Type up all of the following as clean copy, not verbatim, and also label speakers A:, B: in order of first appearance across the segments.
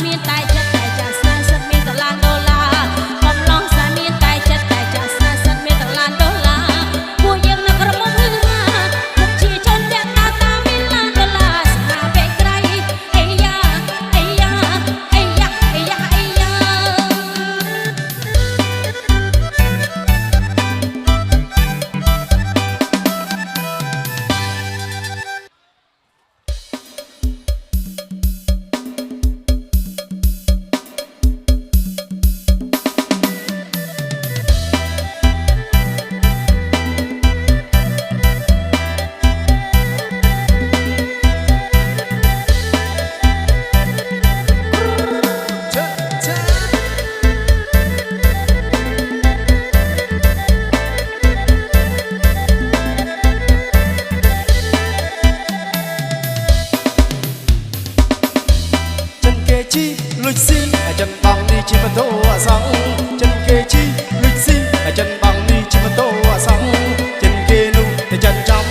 A: មានតែចិត្តតែចាស្នេហ៍សិតមានតឡានដុល្លារបំឡងសាមានតែចិត្តតែចាស្នេហ៍សិតមានតឡានដុល្លារពួកយើងនៅក្រមុំហឺហាមុខជាជនតែតាមានឡានដុល្លារស្នាពេកក្រៃអីយ៉ាអីយ៉ាអីយ៉ាអីយ៉ាអីយ៉ា
B: លុចស៊ីចិនបងនេះជាម៉ូតូអសងចិនគេជីលុចស៊ីចិនបងនេះជាម៉ូតូអសងចិនគេនោះទៅចិនចំ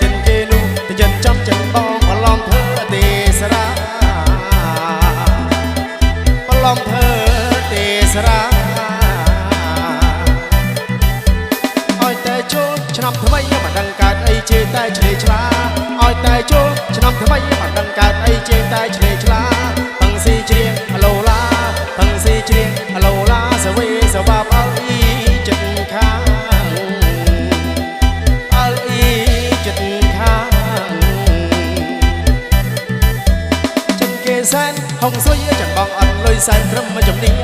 B: ចិនគេនោះទៅចិនចំចិនបងប្រឡំធ្វើទេសរាប្រឡំធ្វើទេសរាឲ្យតែចូលឆ្នាំថ្មីមិនដឹងកើតអីជេរតែឆ្លេឆ្លាឲ្យតែចូលឆ្នាំថ្មីមិនដឹងកើតអីជេរតែឆ្លេឆ្លាស៊ីជ្រៀងអឡូឡាផឹងស៊ីជ្រៀងអឡូឡាសវេសវាបអលអ៊ីចិត្តខាងអលអ៊ីចិត្តខាងចិនគេសែនហុងស៊ុយចាំបងអត់លុយសែនត្រឹមចំនីង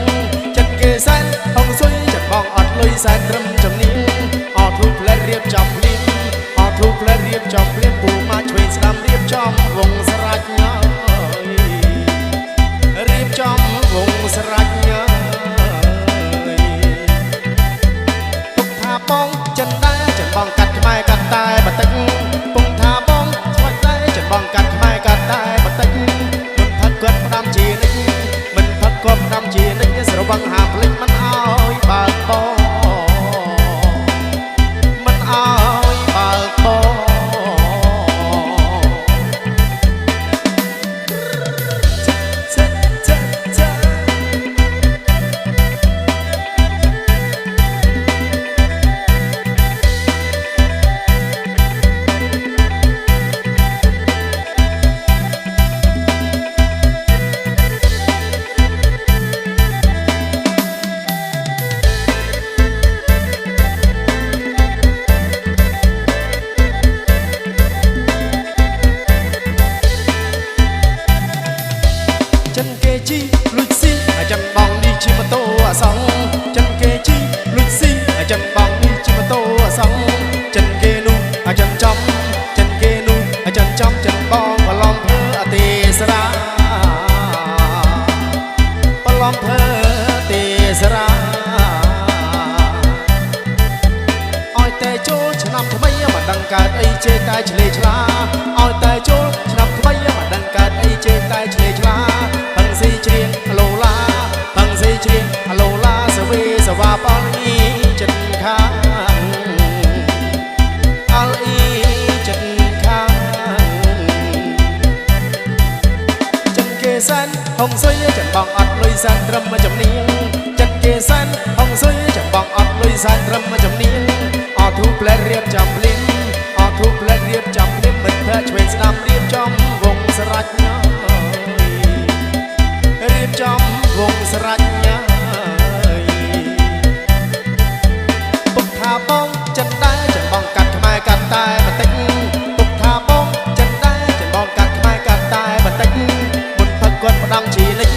B: ចិនគេសែនហុងស៊ុយចាំបងអត់លុយសែនត្រឹមចំនីងអត់ធូផ្លែរៀបចំភ្លៀងអត់ធូផ្លែរៀបចំភ្លៀងពូមកឆ្វេងស្ដាំរៀបចំវងស្រេចញ៉ារៀបចំវងស្រេចញ៉ាពុកថាបងចិនដែរចិនបងកាត់ខ្មែរកាត់តែបន្តិចពុកថាបងស្វាច់ដែរចិនបងកាត់ខ្មែរកាត់តែបន្តិចមិនផឹកគាត់ផ្ដាំជានិចមិនផឹកគាត់ផ្ដាំជានិចស្រវឹងហាភ្លេចមិនអើយបើកបងមិនអើយបើកបងចិនគេជីលុចស៊ីចិនបងនេះជាម៉ូតូអសងចិនគេជីលុចស៊ីចិនបងនេះជាម៉ូតូអសងចិនគេនោះចិនចំចិនគេនោះចិនចំចិនបងប្រឡំធ្វើអទេសរាប្រឡំធ្វើទេសរាឲ្យតែចូលឆ្នាំថ្មីមិនដឹងកើតអីជេរតែឆ្លេឆ្លាឲ្យតែចូលឆ្នាំថ្មីមិនដឹងកើតអីជេរតែឆ្លេឆ្លាស៊ីជ្រៀងអឡូឡាផឹងស៊ីជ្រៀងអឡូឡាសវេសវាបអលអ៊ីចិត្តខាងអលអ៊ីចិត្តខាងចិនគេសែនហុងស៊ុយចិនបងអត់លុយសែនត្រឹមចំនីងចិនគេសែនហុងស៊ុយចិនបងអត់លុយសែនត្រឹមចំនីងអត់ធូផ្លែរៀបចំភ្លៀងអត់ធូផ្លែរៀបចំភ្លៀងមិនធ្វើឆ្វេងស្ដាំរៀបចំវងស្រេចញ៉ារៀបចំវងស្រេចញ៉ាពុកថាបងចិនដែរចិនបងកាត់ខ្មែរកាត់តែបន្តិចពុកថាបងចិនដែរចិនបងកាត់ខ្មែរកាត់តែបន្តិចមុនផឹកគាត់ផ្ដាំជានិច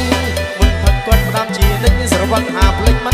B: មុនផឹកគាត់ផ្ដាំជានិចស្រវឹងហាភ្លេចមិន